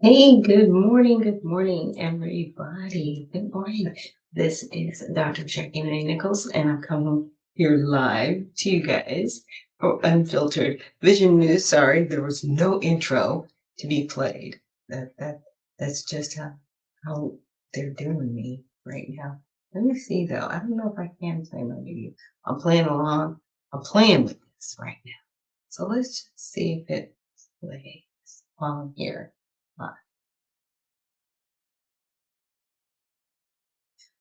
Hey, good morning, everybody. Good morning. This is Dr. Jackie Nichols, and I'm coming here live to you guys for Unfiltered Vision News. Sorry, there was no intro to be played. That's just how they're doing me right now. Let me see though. I don't know if I can play my video. I'm playing along. I'm playing with this right now. So let's just see if it plays while I'm here.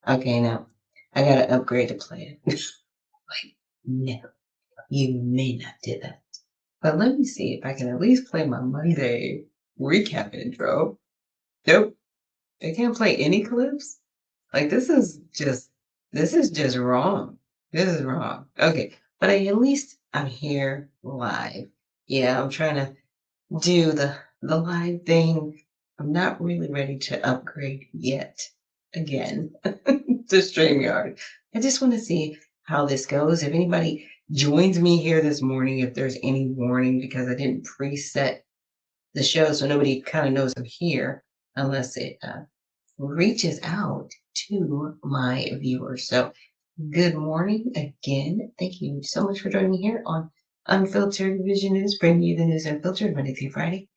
Okay, now I gotta upgrade the plan. Like, no, you may not do that. But let me see if I can at least play my Monday recap intro. Nope, I can't play any clips. Like this is just wrong. This is wrong. Okay, but at least I'm here live. Yeah, I'm trying to do the live thing. I'm not really ready to upgrade yet. Again, to StreamYard. I just want to see how this goes. If anybody joins me here this morning, if there's any warning, because I didn't preset the show, so nobody kind of knows I'm here unless it reaches out to my viewers. So, good morning again. Thank you so much for joining me here on Unfiltered Vision News, bringing you the news unfiltered Monday through Friday.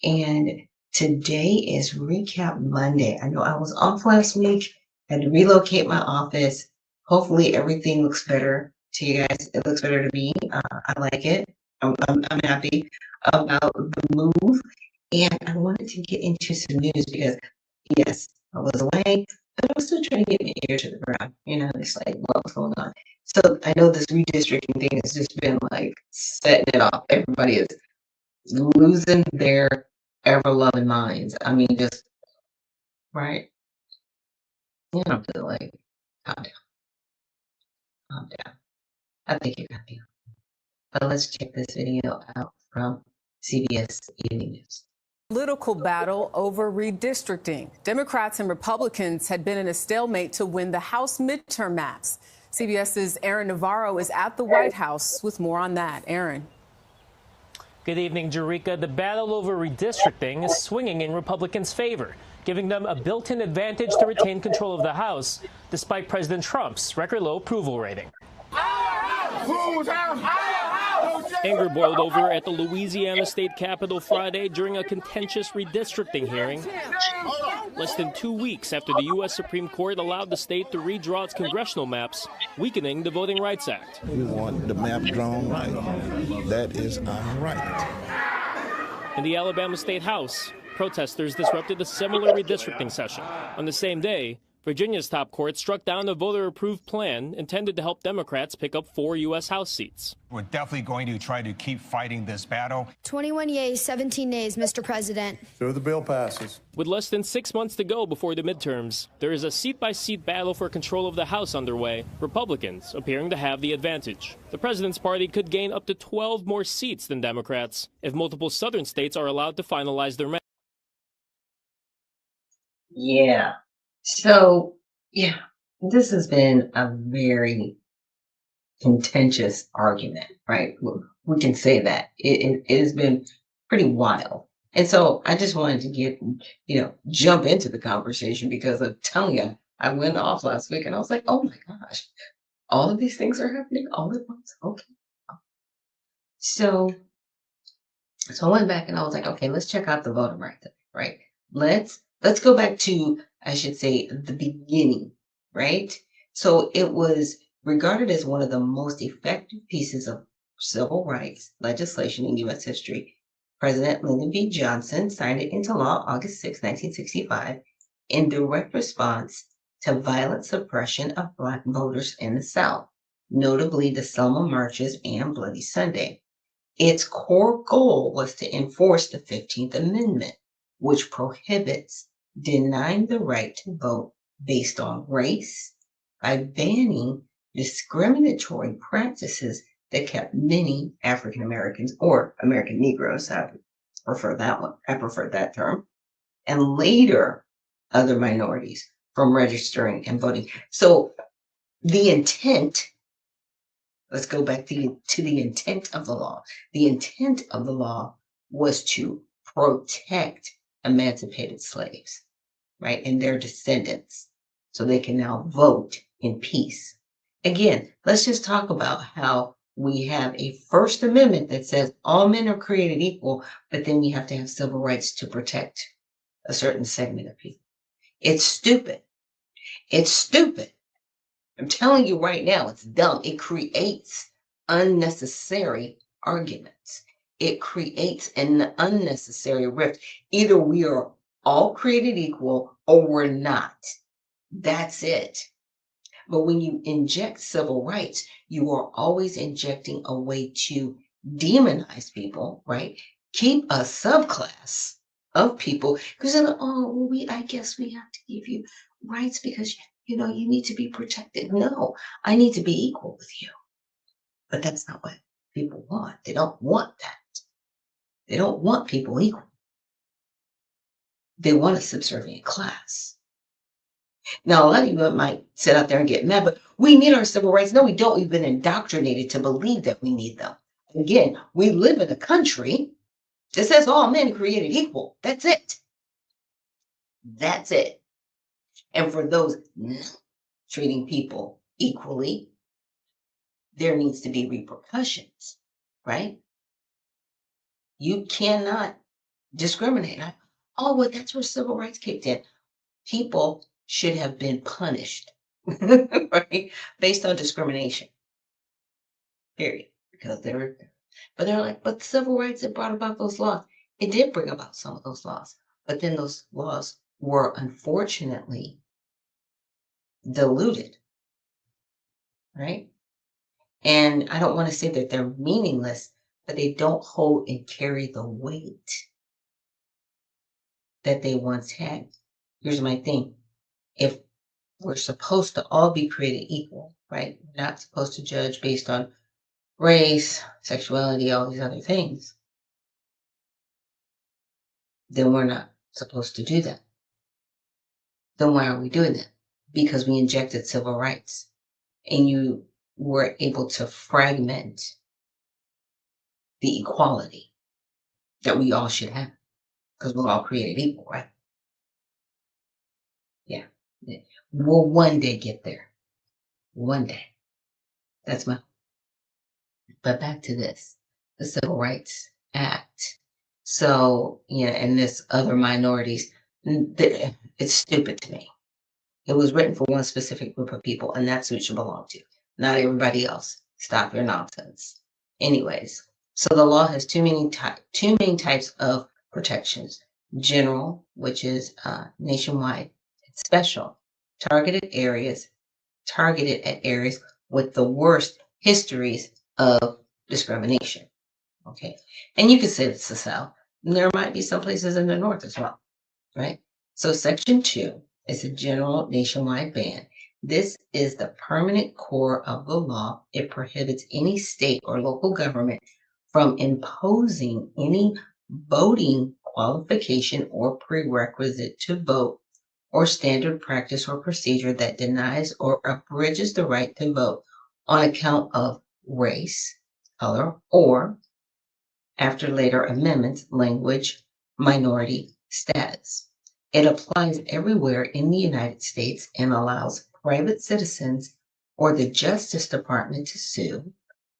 And today is Recap Monday. I know I was off last week, had to relocate my office. Hopefully, everything looks better to you guys. It looks better to me. I like it. I'm happy about the move. And I wanted to get into some news because, yes, I was away, but I was still trying to get my ear to the ground. It's like, what's going on? So I know this redistricting thing has just been like setting it off. Everybody is losing their ever loving minds. I mean, just right. You don't feel like calm down, calm down. I think you're gonna be. But let's check this video out from CBS Evening News. Political battle over redistricting. Democrats and Republicans had been in a stalemate to win the House midterm maps. CBS's Aaron Navarro is at the White House with more on that. Aaron. Good evening, Jerika. The battle over redistricting is swinging in Republicans' favor, giving them a built-in advantage to retain control of the House, despite President Trump's record low approval rating. Anger boiled over at the Louisiana state capitol Friday during a contentious redistricting hearing, less than 2 weeks after the U.S. Supreme Court allowed the state to redraw its congressional maps, weakening the Voting Rights Act. We want the map drawn right. That is our right. In the Alabama State House, protesters disrupted a similar redistricting session. On the same day, Virginia's top court struck down a voter-approved plan intended to help Democrats pick up 4 U.S. House seats. We're definitely going to try to keep fighting this battle. 21 yeas, 17 nays, Mr. President. So the bill passes. With less than 6 months to go before the midterms, there is a seat-by-seat battle for control of the House underway, Republicans appearing to have the advantage. The president's party could gain up to 12 more seats than Democrats if multiple southern states are allowed to finalize their maps. Yeah. So, yeah, this has been a very contentious argument, right? We can say that. It has been pretty wild. And so I just wanted to jump into the conversation because I'm telling you, I went off last week and I was like, oh my gosh, all of these things are happening all at once. Okay. So I went back and I was like, okay, let's check out the voting rights, right? Let's go back to, I should say, the beginning, right? So it was regarded as one of the most effective pieces of civil rights legislation in U.S. history. President Lyndon B. Johnson signed it into law August 6, 1965, in direct response to violent suppression of Black voters in the South, notably the Selma marches and Bloody Sunday. Its core goal was to enforce the 15th Amendment, which prohibits denying the right to vote based on race by banning discriminatory practices that kept many African Americans or American Negroes, I prefer that one, I prefer that term, and later other minorities from registering and voting. So the intent, let's go back to the intent of the law. The intent of the law was to protect emancipated slaves, right? And their descendants, so they can now vote in peace. Again, let's just talk about how we have a First Amendment that says all men are created equal, but then we have to have civil rights to protect a certain segment of people. It's stupid. It's stupid. I'm telling you right now, it's dumb. It creates unnecessary arguments. It creates an unnecessary rift. Either we are all created equal or we're not. That's it. But when you inject civil rights, you are always injecting a way to demonize people, right? Keep a subclass of people because then, oh, well, I guess we have to give you rights because you need to be protected. No, I need to be equal with you. But that's not what people want. They don't want that. They don't want people equal. They want a subservient class. Now, a lot of you might sit out there and get mad, but we need our civil rights. No, we don't. We've been indoctrinated to believe that we need them. Again, we live in a country that says all men created equal. That's it. That's it. And for those not treating people equally, there needs to be repercussions, right? You cannot discriminate. Oh, well, that's where civil rights kicked in. People should have been punished, right? Based on discrimination. Period. Because they're like, but civil rights that brought about those laws. It did bring about some of those laws, but then those laws were unfortunately diluted, right? And I don't want to say that they're meaningless, but they don't hold and carry the weight that they once had. Here's my thing. If we're supposed to all be created equal, right? We're not supposed to judge based on race, sexuality, all these other things, then we're not supposed to do that. Then why are we doing that? Because we injected civil rights and you were able to fragment the equality that we all should have because we're all created equal, right? Yeah. We'll one day get there. One day. That's my. But back to this, the Civil Rights Act. So, and this other minorities, it's stupid to me. It was written for one specific group of people, and that's who it should belong to, not everybody else. Stop your nonsense. Anyways, so the law has two main types of protections: general, which is nationwide, and special, targeted at areas with the worst histories of discrimination. Okay, and you could say it's the South. There might be some places in the North as well, right? So Section 2 is a general nationwide ban. This is the permanent core of the law. It prohibits any state or local government from imposing any voting qualification or prerequisite to vote or standard practice or procedure that denies or abridges the right to vote on account of race, color, or, after later amendments, language, minority status. It applies everywhere in the United States and allows private citizens or the Justice Department to sue,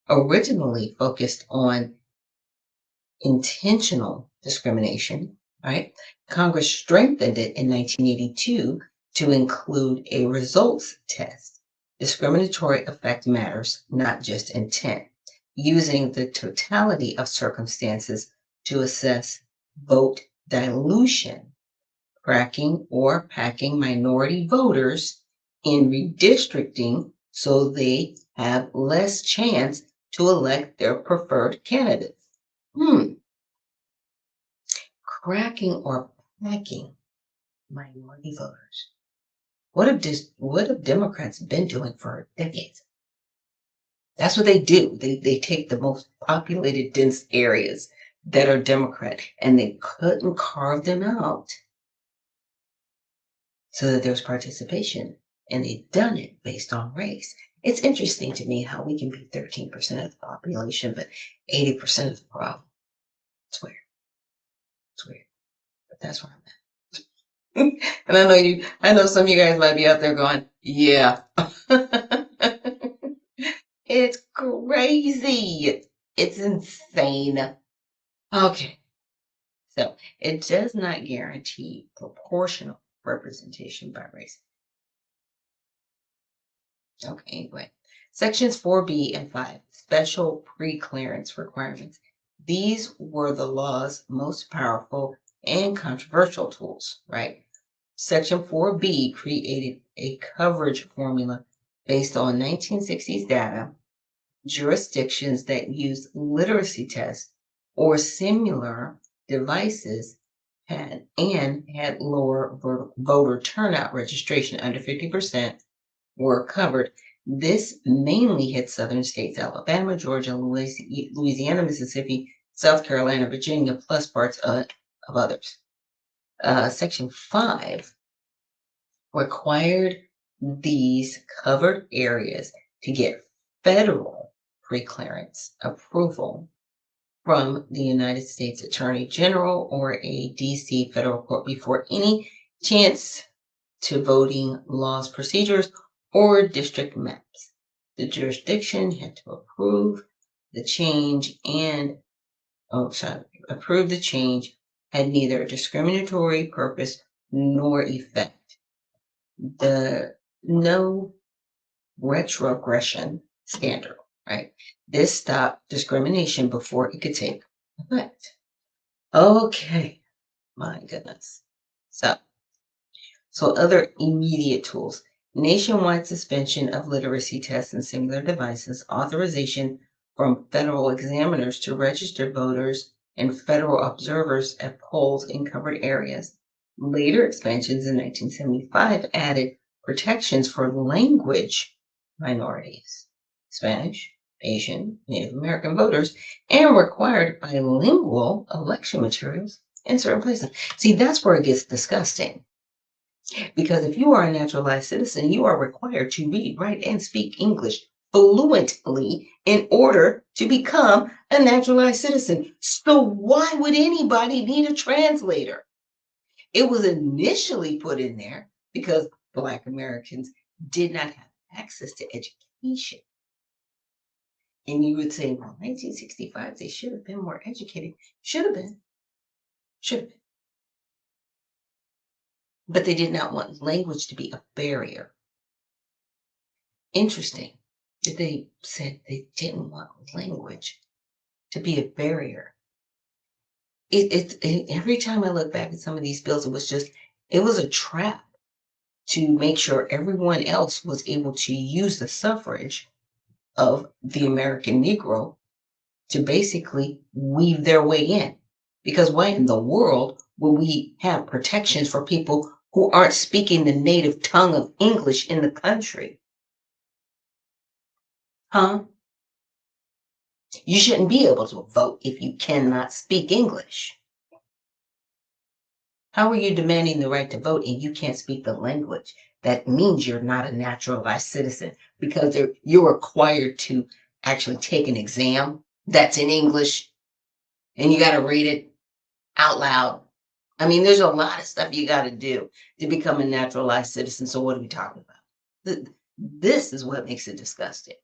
originally focused on intentional discrimination, right? Congress strengthened it in 1982 to include a results test. Discriminatory effect matters, not just intent, using the totality of circumstances to assess vote dilution, cracking or packing minority voters in redistricting so they have less chance to elect their preferred candidate. Cracking or packing minority voters. What have Democrats been doing for decades? That's what they do. They take the most populated, dense areas that are Democrat, and they couldn't carve them out so that there's participation. And they've done it based on race. It's interesting to me how we can be 13% of the population, but 80% of the problem. It's weird. It's weird. That's where I'm at. And I know some of you guys might be out there going, yeah. It's crazy. It's insane. Okay. So it does not guarantee proportional representation by race. Okay, anyway. Sections 4B and 5, special pre-clearance requirements. These were the law's most powerful and controversial tools, right? Section 4B created a coverage formula based on 1960s data. Jurisdictions that use literacy tests or similar devices had lower voter turnout registration under 50% were covered. This mainly hit southern states, Alabama, Georgia, Louisiana, Mississippi, South Carolina, Virginia, plus parts of others. Section 5 required these covered areas to get federal preclearance approval from the United States Attorney General or a DC federal court before any chance to voting laws, procedures, or district maps. The jurisdiction had to approve the change had neither discriminatory purpose nor effect. The no retrogression standard, right? This stopped discrimination before it could take effect. Okay, my goodness. So other immediate tools, nationwide suspension of literacy tests and similar devices, authorization from federal examiners to register voters and federal observers at polls in covered areas. Later expansions in 1975 added protections for language minorities, Spanish, Asian, Native American voters, and required bilingual election materials in certain places. See, that's where it gets disgusting. Because if you are a naturalized citizen, you are required to read, write, and speak English fluently in order to become a naturalized citizen. So why would anybody need a translator? It was initially put in there because Black Americans did not have access to education. And you would say, well, 1965, they should have been more educated. Should have been. But they did not want language to be a barrier. Interesting that they said they didn't want language to be a barrier. Every time I look back at some of these bills, it was a trap to make sure everyone else was able to use the suffrage of the American Negro to basically weave their way in. Because why in the world will we have protections for people who aren't speaking the native tongue of English in the country? Huh? You shouldn't be able to vote if you cannot speak English. How are you demanding the right to vote and you can't speak the language? That means you're not a naturalized citizen because you're required to actually take an exam that's in English and you got to read it out loud. I mean, there's a lot of stuff you got to do to become a naturalized citizen. So what are we talking about? This is what makes it disgusting,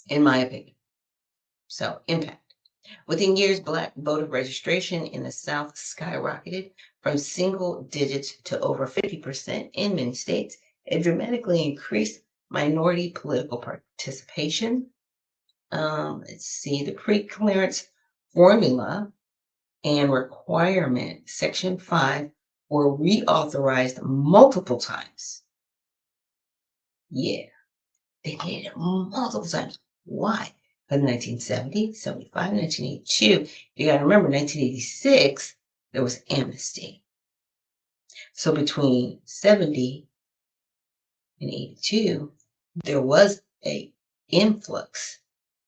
in my opinion. So, impact. Within years, Black voter registration in the South skyrocketed from single digits to over 50% in many states. It dramatically increased minority political participation. Let's see, the pre-clearance formula and requirement, Section 5, were reauthorized multiple times. Yeah, they did it multiple times. Why? In 1970, 75, 1982. You got to remember, 1986, there was amnesty. So between 70 and 82, there was an influx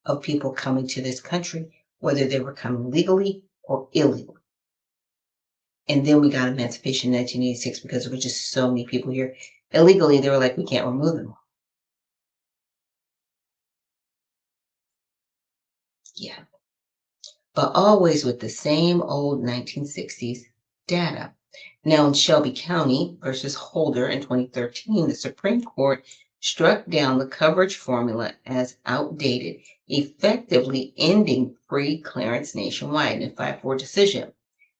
of people coming to this country, whether they were coming legally or illegally. And then we got emancipation in 1986 because there were just so many people here. Illegally, they were like, we can't remove them. Yeah. But always with the same old 1960s data. Now, in Shelby County versus Holder in 2013, the Supreme Court struck down the coverage formula as outdated, effectively ending free clearance nationwide in a 5-4 decision.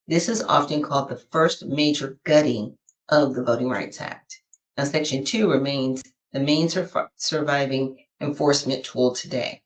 This is often called the first major gutting of the Voting Rights Act. Now, Section 2 remains the main surviving enforcement tool today.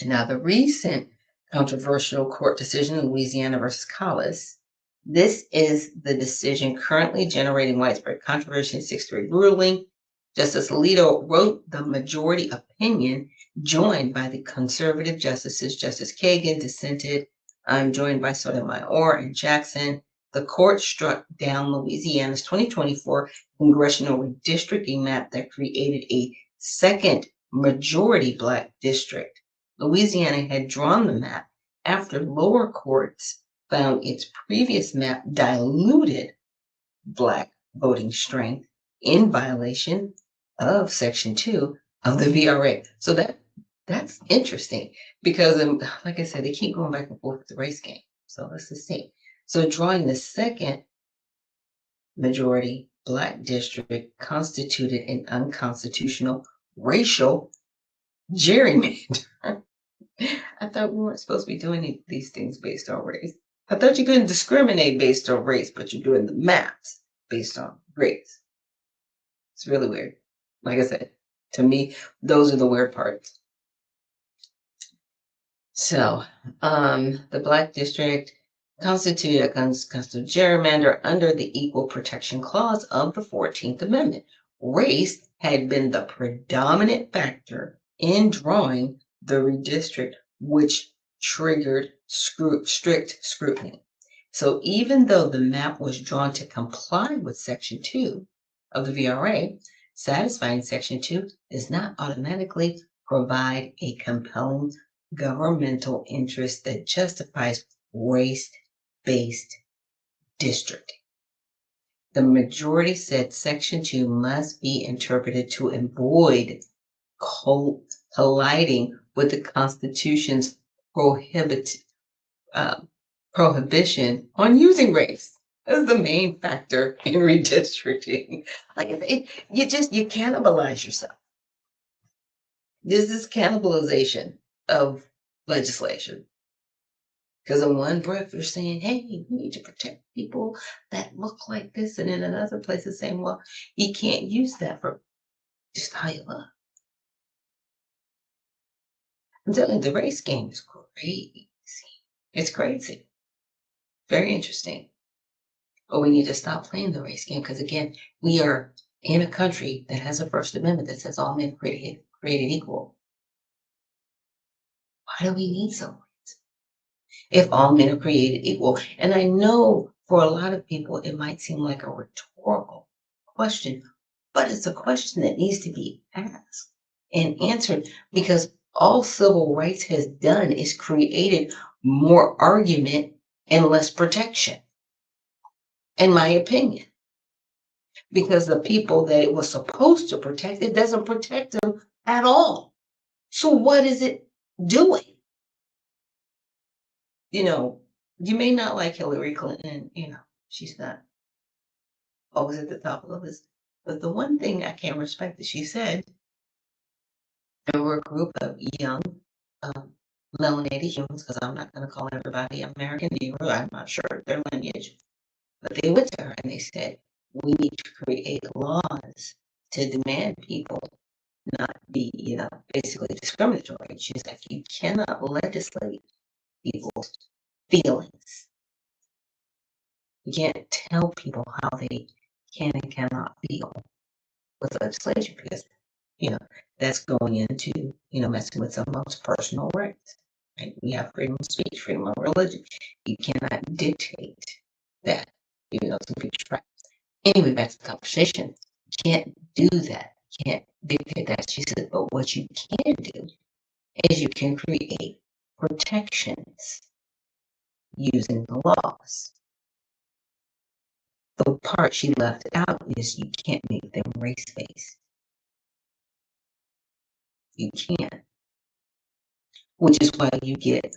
Now, the recent controversial court decision in Louisiana versus Collis, this is the decision currently generating widespread controversy in 6-3 ruling. Justice Alito wrote the majority opinion, joined by the conservative justices. Justice Kagan dissented. I'm joined by Sotomayor and Jackson. The court struck down Louisiana's 2024 congressional redistricting map that created a second majority Black district. Louisiana had drawn the map after lower courts found its previous map diluted Black voting strength in violation of Section 2 of the VRA. So that's interesting because, like I said, they keep going back and forth with the race game. So let's just see. So drawing the second majority Black district constituted an unconstitutional racial gerrymander. I thought we weren't supposed to be doing these things based on race. I thought you couldn't discriminate based on race, but you're doing the maps based on race. It's really weird. Like I said, to me, those are the weird parts. So, the Black district constituted a constitutional gerrymander under the Equal Protection Clause of the 14th Amendment. Race had been the predominant factor in drawing the redistrict, which triggered strict scrutiny. So even though the map was drawn to comply with Section 2 of the VRA, satisfying Section 2 does not automatically provide a compelling governmental interest that justifies race-based districting. The majority said Section 2 must be interpreted to avoid colliding with the Constitution's prohibition on using race as the main factor in redistricting. Like you cannibalize yourself. This is cannibalization of legislation. Because in one breath, you're saying, hey, we need to protect people that look like this. And in another place, it's saying, well, you can't use that for just how you look. I'm telling you, the race game is crazy. It's crazy. Very interesting. But we need to stop playing the race game because, again, we are in a country that has a First Amendment that says all men created equal. Why do we need some rights if all men are created equal? And I know for a lot of people, it might seem like a rhetorical question, but it's a question that needs to be asked and answered because all civil rights has done is created more argument and less protection, in my opinion. Because the people that it was supposed to protect, it doesn't protect them at all. So what is it doing? You know, you may not like Hillary Clinton, she's not always at the top of the list. But the one thing I can't respect that she said, there were a group of young melanated humans, because I'm not going to call everybody American Negro, I'm not sure their lineage, but they went to her and they said, we need to create laws to demand people not be, basically discriminatory. She's like, you cannot legislate people's feelings. You can't tell people how they can and cannot feel with legislation because, that's going into, messing with someone's personal rights. Right? We have freedom of speech, freedom of religion. You cannot dictate that, some people's rights. Anyway, back to the conversation. You can't do that. You can't dictate that. She said, but what you can do is you can create protections using the laws. The part she left out is you can't make them race-based. You can't. Which is why you get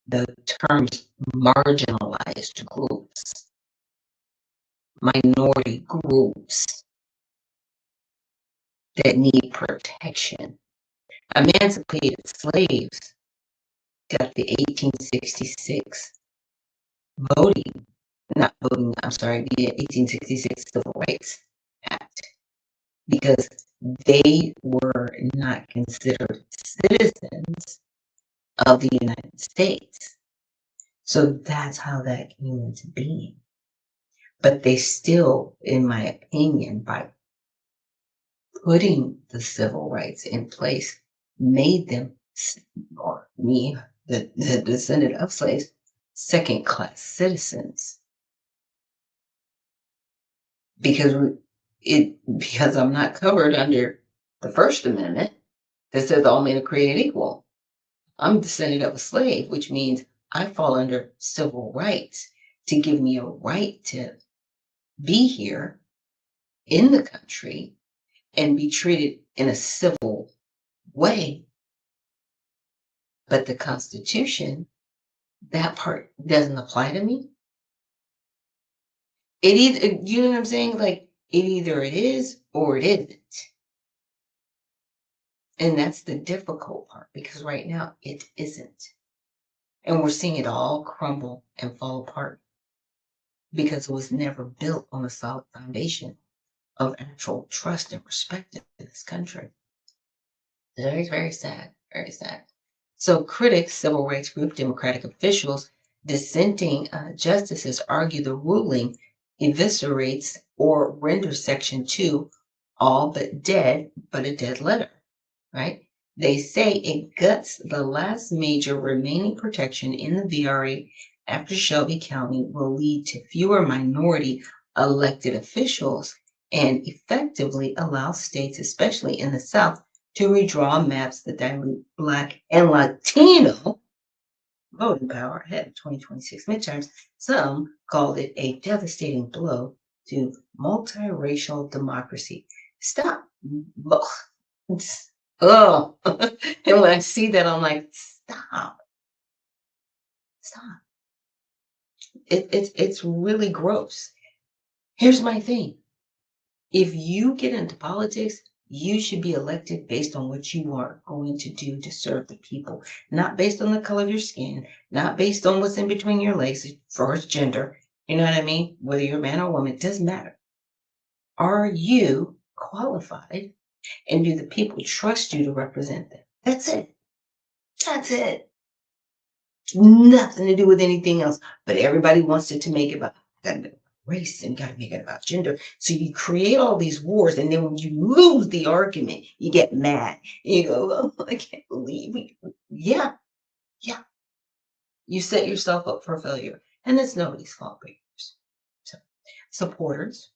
the terms marginalized groups. minority groups that need protection. Emancipated slaves got the 1866 voting, not voting, I'm sorry, the 1866 Civil Rights Act, because they were not considered citizens of the United States. So that's how that came into being. But they still, in my opinion, by putting the civil rights in place, made them, or me, the descendant of slaves, second-class citizens. Because I'm not covered under the First Amendment that says all men are created equal. I'm descended of a slave, which means I fall under civil rights to give me a right to be here in the country and be treated in a civil way. But the Constitution, that part doesn't apply to me. It either, you know what I'm saying? Like, it either it is or it isn't. And that's the difficult part, because right now it isn't. And we're seeing it all crumble and fall apart because it was never built on a solid foundation of actual trust and respect in this country. Very, very sad, very sad. So critics, civil rights group, Democratic officials, dissenting justices argue the ruling eviscerates or renders Section 2 all but dead, but a dead letter, right? They say it guts the last major remaining protection in the VRA after Shelby County will lead to fewer minority elected officials and effectively allow states, especially in the South, to redraw maps that dilute Black and Latino voting power ahead of 2026 midterms. Some called it a devastating blow to multiracial democracy. Stop. Oh, and when I see that, I'm like, stop. It's really gross. Here's my thing. If you get into politics, you should be elected based on what you are going to do to serve the people, not based on the color of your skin, not based on what's in between your legs as far as gender. You know what I mean? Whether you're a man or a woman, it doesn't matter. Are you qualified? And do the people trust you to represent them? That's it. That's it. Nothing to do with anything else. But everybody wants it to make it about race and got to make it about gender. So you create all these wars, and then when you lose the argument, you get mad. You go, oh, I can't believe it. Yeah. You set yourself up for failure. And it's nobody's fault but yours. So, supporters,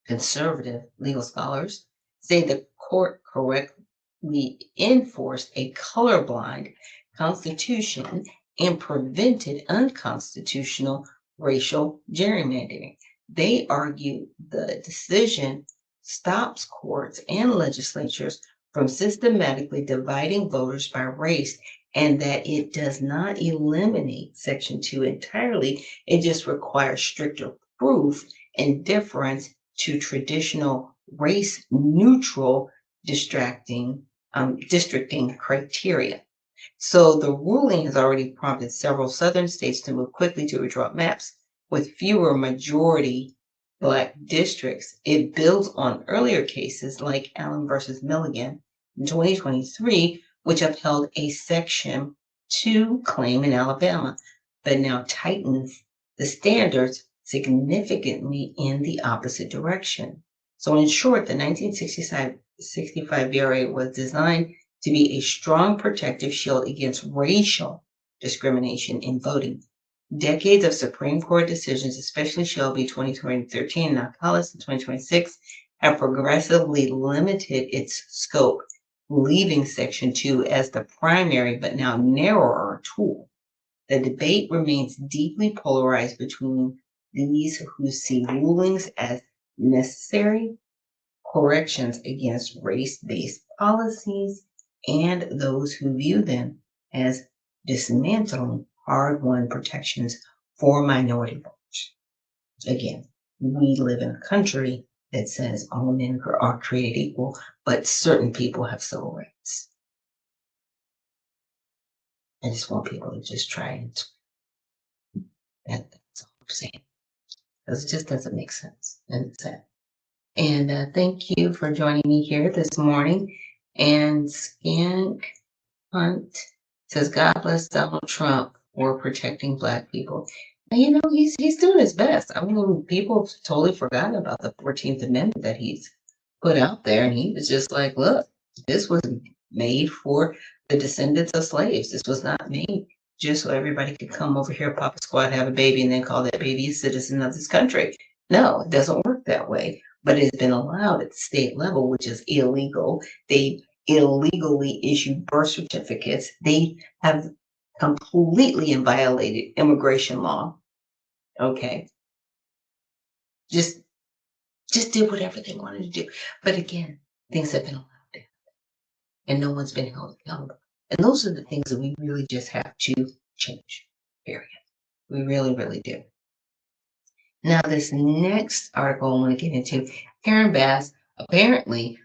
conservative legal scholars, say the court correctly enforced a colorblind constitution and prevented unconstitutional racial gerrymandering. They argue the decision stops courts and legislatures from systematically dividing voters by race, and that it does not eliminate Section 2 entirely. It just requires stricter proof and deference to traditional race-neutral districting criteria. So the ruling has already prompted several southern states to move quickly to redraw maps with fewer majority Black districts. It builds on earlier cases like Allen versus Milligan in 2023, which upheld a Section 2 claim in Alabama, but now tightens the standards significantly in the opposite direction. So in short, the 1965 VRA was designed to be a strong protective shield against racial discrimination in voting. Decades of Supreme Court decisions, especially Shelby 2013 and Nogales in 2026, have progressively limited its scope, leaving Section 2 as the primary but now narrower tool. The debate remains deeply polarized between these who see rulings as necessary corrections against race-based policies and those who view them as dismantling hard-won protections for minority voters. Again, we live in a country that says all men are created equal, but certain people have civil rights. I just want people to just try and that's all I'm saying. Because it just doesn't make sense. And it's sad. And thank you for joining me here this morning. And Skank Hunt says, God bless Donald Trump for protecting Black people. And he's doing his best. I mean, people totally forgotten about the 14th Amendment that he's put out there. And he was just like, look, this was made for the descendants of slaves. This was not made just so everybody could come over here, pop a squat, have a baby, and then call that baby a citizen of this country. No, it doesn't work that way. But it's been allowed at the state level, which is illegal. They illegally issue birth certificates. They have completely violated immigration law. Okay. Just did whatever they wanted to do. But again, things have been allowed and no one's been held accountable. And those are the things that we really just have to change, period. We really, really do. Now, this next article I want to get into, Karen Bass, apparently,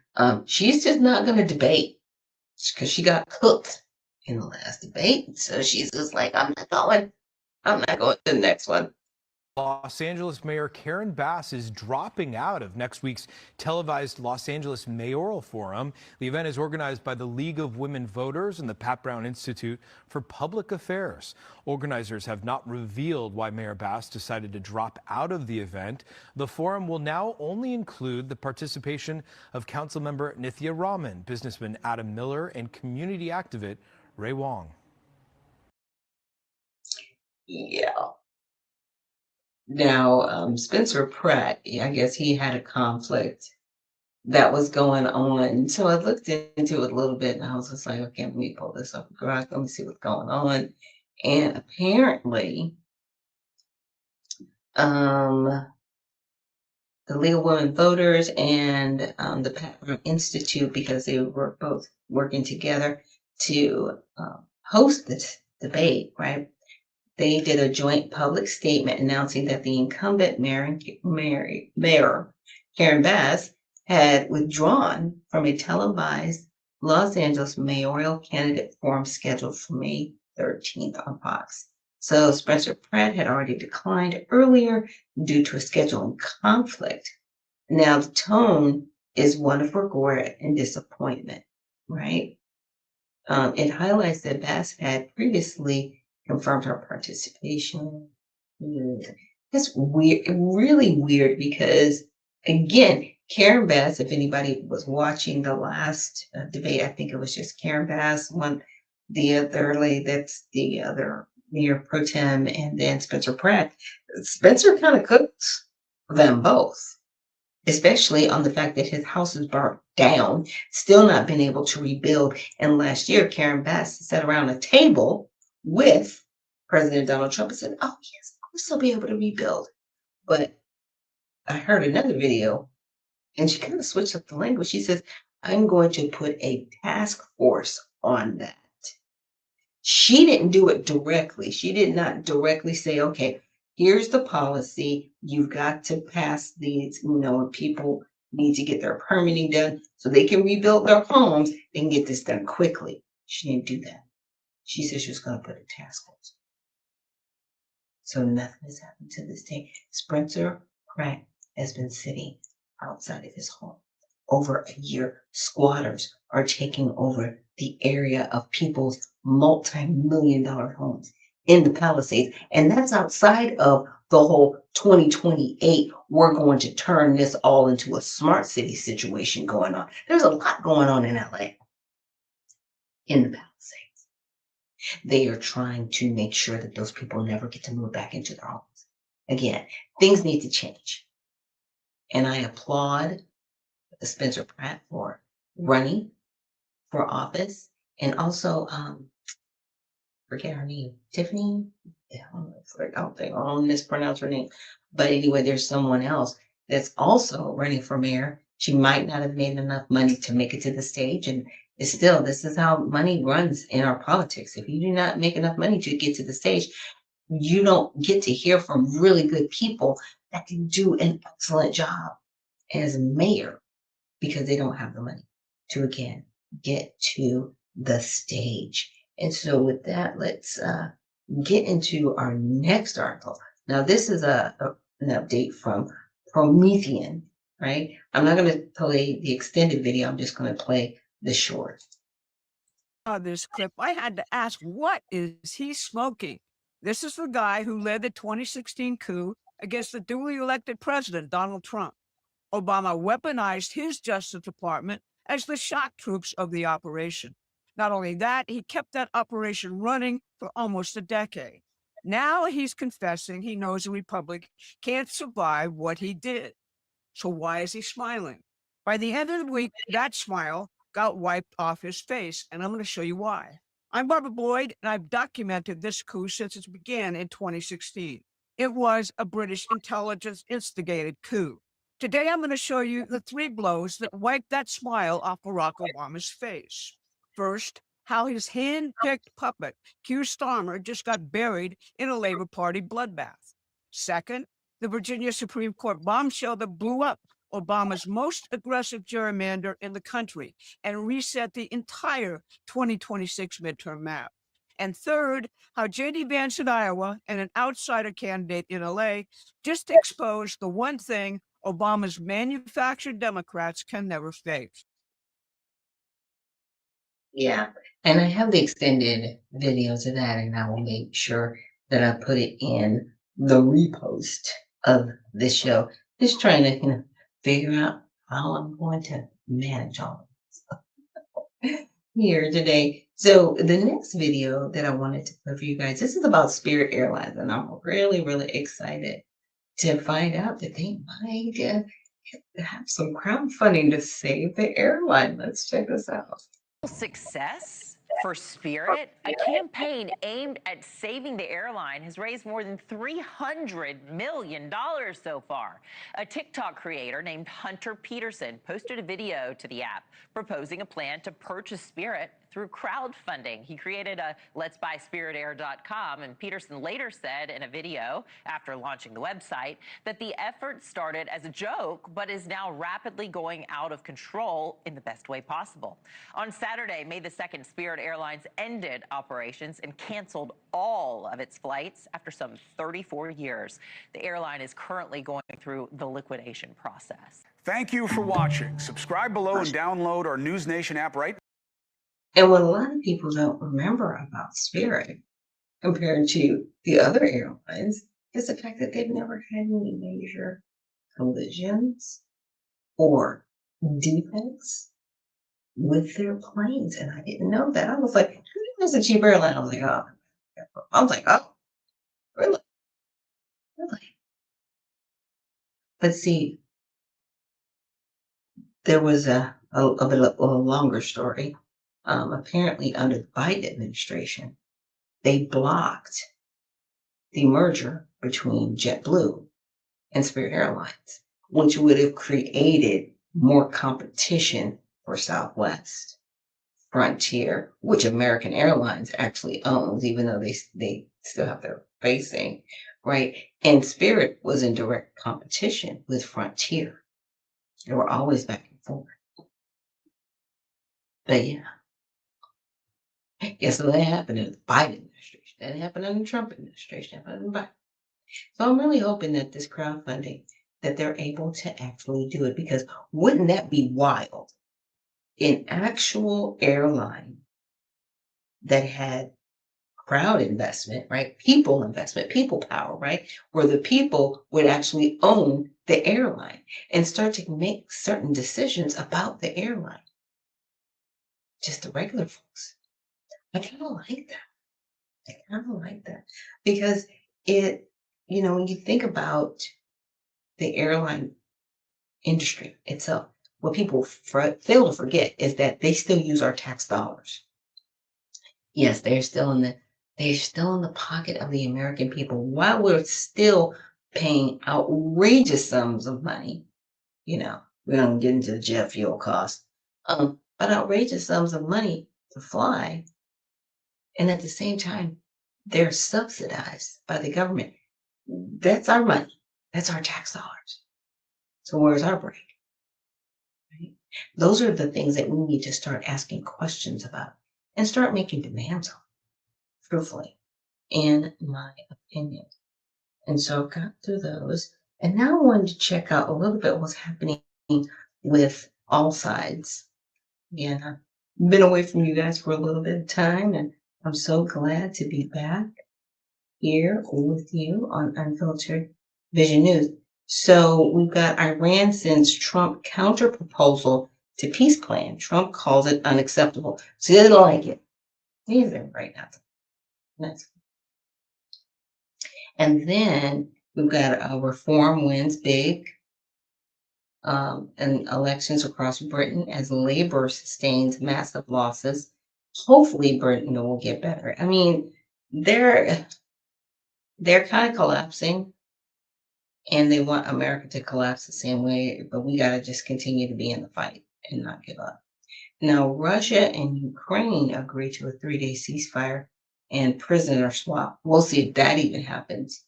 she's just not going to debate because she got cooked in the last debate. So she's just like, I'm not going to the next one. Los Angeles Mayor Karen Bass is dropping out of next week's televised Los Angeles Mayoral Forum. The event is organized by the League of Women Voters and the Pat Brown Institute for Public Affairs. Organizers have not revealed why Mayor Bass decided to drop out of the event. The forum will now only include the participation of Councilmember Nithya Raman, businessman Adam Miller, and community activist Ray Wong. Yeah. Now, Spencer Pratt, I guess he had a conflict that was going on. So I looked into it a little bit and I was just like, okay, let me pull this up. Let me see what's going on. And apparently, the League of Women Voters and the Pat Brown Institute, because they were both working together to host this debate, right? They did a joint public statement announcing that the incumbent mayor, Karen Bass, had withdrawn from a televised Los Angeles mayoral candidate forum scheduled for May 13th on Fox. So Spencer Pratt had already declined earlier due to a scheduling conflict. Now the tone is one of regret and disappointment, right? It highlights that Bass had previously confirmed her participation. It's weird, really weird, because again, Karen Bass, if anybody was watching the last debate, I think it was just Karen Bass, the other lady, that's the other mayor pro tem, and then Spencer Pratt. Spencer kind of cooks them both, especially on the fact that his house is burnt down, still not been able to rebuild. And last year, Karen Bass sat around a table with President Donald Trump and said, oh, yes, we'll still be able to rebuild. But I heard another video, and she kind of switched up the language. She says, I'm going to put a task force on that. She didn't do it directly. She did not directly say, okay, here's the policy. You've got to pass these, people need to get their permitting done so they can rebuild their homes and get this done quickly. She didn't do that. She said she was going to put a task force. So nothing has happened to this day. Spencer Pratt has been sitting outside of his home over a year. Squatters are taking over the area of people's multi-million-dollar homes in the Palisades. And that's outside of the whole 2028, we're going to turn this all into a smart city situation going on. There's a lot going on in LA, in the Palisades. They are trying to make sure that those people never get to move back into their homes. Again, things need to change. And I applaud Spencer Pratt for running for office, and also forget her name, Tiffany. Yeah, I don't mispronounce her name, but anyway, there's someone else that's also running for mayor. She might not have made enough money to make it to the stage, and it's still, this is how money runs in our politics. If you do not make enough money to get to the stage, you don't get to hear from really good people that can do an excellent job as mayor because they don't have the money to, again, get to the stage. And so with that, let's get into our next article. Now, this is an update from Promethean, right? I'm not going to play the extended video. I'm just going to play the short. This clip, I had to ask, what is he smoking? This is the guy who led the 2016 coup against the duly elected president, Donald Trump. Obama weaponized his Justice Department as the shock troops of the operation. Not only that, he kept that operation running for almost a decade. Now he's confessing he knows the Republic can't survive what he did. So why is he smiling? By the end of the week, that smile got wiped off his face, and I'm going to show you why. I'm Barbara Boyd, and I've documented this coup since it began in 2016. It was a British intelligence instigated coup. Today, I'm going to show you the 3 blows that wiped that smile off Barack Obama's face. First, how his hand-picked puppet, Keir Starmer, just got buried in a Labour Party bloodbath. Second, the Virginia Supreme Court bombshell that blew up Obama's most aggressive gerrymander in the country and reset the entire 2026 midterm map. And third, how J.D. Vance in Iowa and an outsider candidate in LA just exposed the one thing Obama's manufactured Democrats can never face. Yeah, and I have the extended videos of that, and I will make sure that I put it in the repost of this show. Just trying to, figure out how I'm going to manage all of this here today. So the next video that I wanted to put for you guys, this is about Spirit Airlines, and I'm really, really excited to find out that they might have some crowdfunding to save the airline. Let's check this out. Success for Spirit, a campaign aimed at saving the airline, has raised more than $300 million so far. A TikTok creator named Hunter Peterson posted a video to the app proposing a plan to purchase Spirit through crowdfunding. He created a letsbuyspiritair.com, and Peterson later said in a video after launching the website that the effort started as a joke but is now rapidly going out of control in the best way possible. On Saturday, May the 2nd, Spirit Airlines ended operations and canceled all of its flights after some 34 years. The airline is currently going through the liquidation process. Thank you for watching. Subscribe below and download our News Nation app right now. And what a lot of people don't remember about Spirit compared to the other airlines is the fact that they've never had any major collisions or defects with their planes. And I didn't know that. I was like, "Who's a cheap airline?" I was like, oh, really? Really? But see, there was a longer story. Apparently, under the Biden administration, they blocked the merger between JetBlue and Spirit Airlines, which would have created more competition for Southwest, Frontier, which American Airlines actually owns, even though they still have their basing, right? And Spirit was in direct competition with Frontier. They were always back and forth. But yeah. Yeah, so that happened in the Biden administration. That happened in the Trump administration. That happened in Biden. So I'm really hoping that this crowdfunding, that they're able to actually do it, because wouldn't that be wild? An actual airline that had crowd investment, right? People investment, people power, right? Where the people would actually own the airline and start to make certain decisions about the airline. Just the regular folks. I kind of like that. I kind of like that because it, when you think about the airline industry itself, what people fail to forget is that they still use our tax dollars. Yes, they're still in the pocket of the American people while we're still paying outrageous sums of money. We don't get into the jet fuel costs, but outrageous sums of money to fly. And at the same time, they're subsidized by the government. That's our money. That's our tax dollars. So where's our break? Right? Those are the things that we need to start asking questions about and start making demands on, truthfully, in my opinion. And so I got through those. And now I wanted to check out a little bit what's happening with all sides. Yeah, I've been away from you guys for a little bit of time, and I'm so glad to be back here with you on Unfiltered Vision News. So we've got Iran sends Trump counter proposal to peace plan. Trump calls it unacceptable. So he doesn't like it. He isn't right now. Nice. And then we've got reform wins big in elections across Britain as Labour sustains massive losses. Hopefully, Britain will get better. I mean, they're kind of collapsing, and they want America to collapse the same way. But we got to just continue to be in the fight and not give up. Now, Russia and Ukraine agreed to a 3-day ceasefire and prisoner swap. We'll see if that even happens.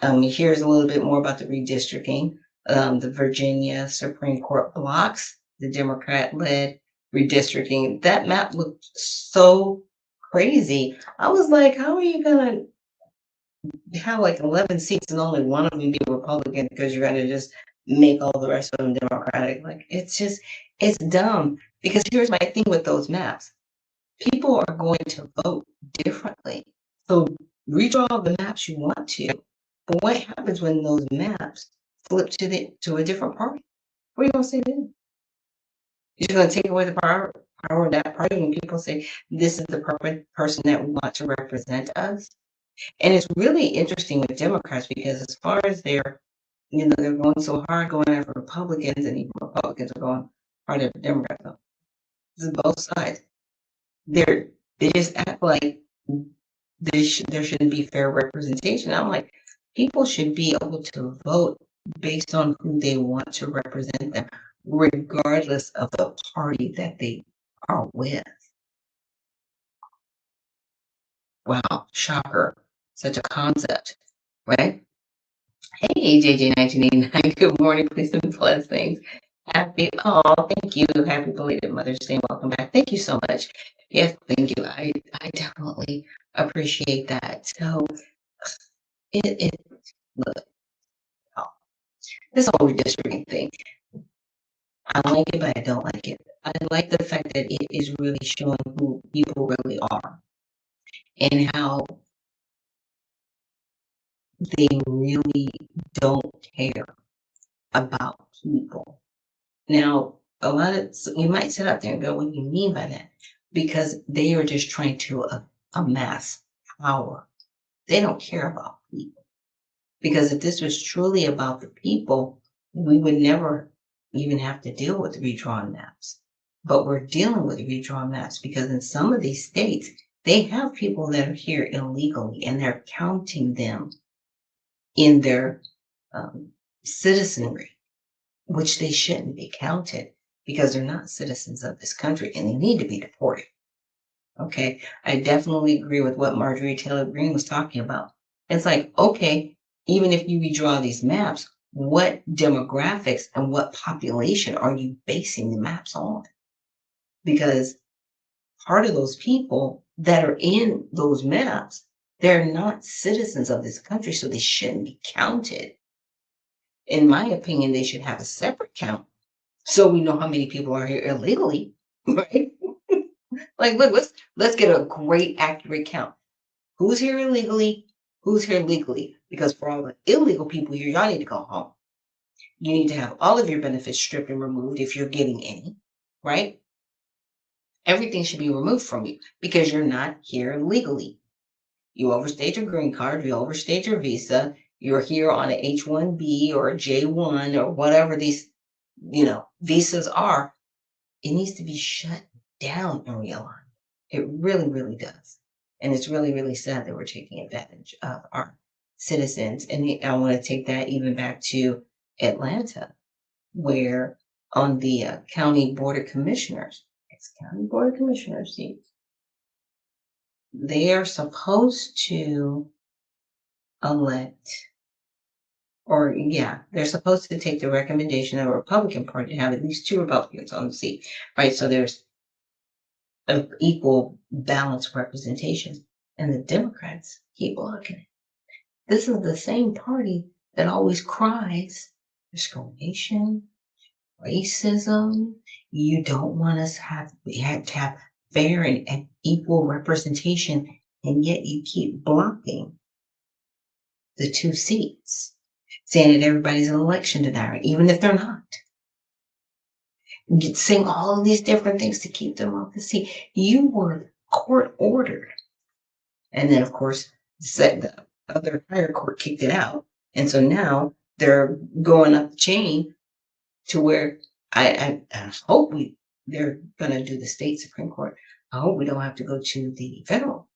Here's a little bit more about the redistricting. The Virginia Supreme Court blocks the Democrat-led redistricting. That map looked so crazy. I was like, how are you going to have like 11 seats and only one of them be Republican because you're going to just make all the rest of them Democratic? Like, it's dumb. Because here's my thing with those maps. People are going to vote differently. So redraw the maps you want to. But what happens when those maps flip to a different party? What are you going to say then? You're going to take away the power of that party when people say this is the perfect person that we want to represent us? And it's really interesting with Democrats because as far as they're going so hard going after Republicans, and even Republicans are going hard at Democrats. This is both sides. They just act like there shouldn't be fair representation. I'm like, people should be able to vote based on who they want to represent them, regardless of the party that they are with. Wow, shocker. Such a concept, right? Hey, JJ1989, good morning, please and blessings. Thank you. Happy belated Mother's Day. Welcome back. Thank you so much. Yes, thank you. I definitely appreciate that. So look, oh, this whole redistricting thing, I like it, but I don't like it. I like the fact that it is really showing who people really are and how they really don't care about people. Now, you might sit out there and go, what do you mean by that? Because they are just trying to amass power. They don't care about people. Because if this was truly about the people, we would never even have to deal with redrawn maps. But we're dealing with redrawn maps because in some of these states, they have people that are here illegally and they're counting them in their citizenry, which they shouldn't be counted because they're not citizens of this country and they need to be deported. Okay, I definitely agree with what Marjorie Taylor Greene was talking about. It's like, okay, even if you redraw these maps, what demographics and what population are you basing the maps on? Because part of those people that are in those maps, they're not citizens of this country, so they shouldn't be counted. In my opinion, they should have a separate count so we know how many people are here illegally, right? Like, look, let's get a great accurate count. Who's here illegally? Who's here legally? Because for all the illegal people here, y'all need to go home. You need to have all of your benefits stripped and removed if you're getting any, right? Everything should be removed from you because you're not here legally. You overstayed your green card, you overstayed your visa, you're here on an H-1B or a J-1 or whatever these, visas are. It needs to be shut down and realigned. It really, really does. And it's really, really sad that we're taking advantage of our citizens. And I want to take that even back to Atlanta, where on the county board of commissioners, ex-county board of commissioners seats, they are supposed to elect or yeah, they're supposed to take the recommendation of the Republican Party to have at least 2 Republicans on the seat, right? So there's an equal balanced representation. And the Democrats keep blocking it. This is the same party that always cries discrimination, racism. You don't want us we have to have fair and equal representation, and yet you keep blocking the 2 seats, saying that everybody's an election denier, even if they're not. Saying all of these different things to keep them off the seat. You were court ordered. And then, of course, the other higher court kicked it out. And so now they're going up the chain to where I hope they're going to do the state Supreme Court. I hope we don't have to go to the federal,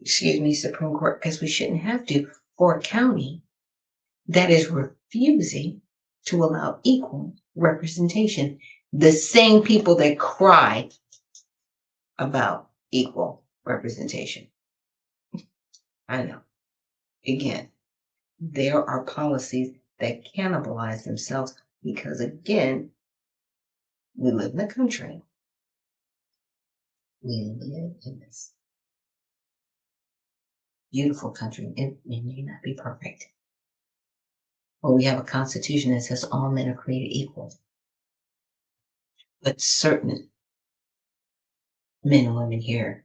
Supreme Court, because we shouldn't have to for a county that is refusing to allow equal representation. The same people that cry about equal representation. I know. Again, there are policies that cannibalize themselves because, again, we live in a country. We live in this beautiful country. It may not be perfect. But we have a constitution that says all men are created equal. But certain men and women here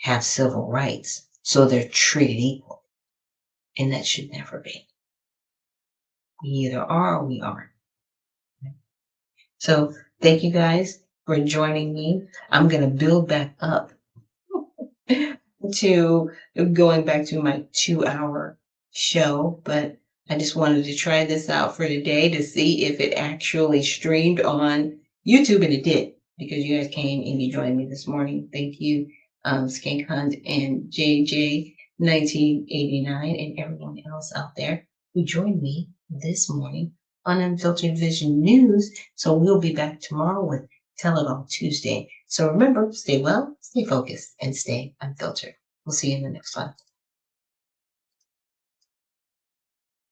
have civil rights, so they're treated equal. And that should never be. We either are or we aren't. So thank you guys for joining me. I'm going to build back up to going back to my 2-hour show, but I just wanted to try this out for today to see if it actually streamed on YouTube, and it did, because you guys came and you joined me this morning. Thank you, Skank Hunt and JJ1989 and everyone else out there who joined me this morning on Unfiltered Vision News. So we'll be back tomorrow with Tell It All Tuesday. So remember, stay well, stay focused, and stay unfiltered. We'll see you in the next one.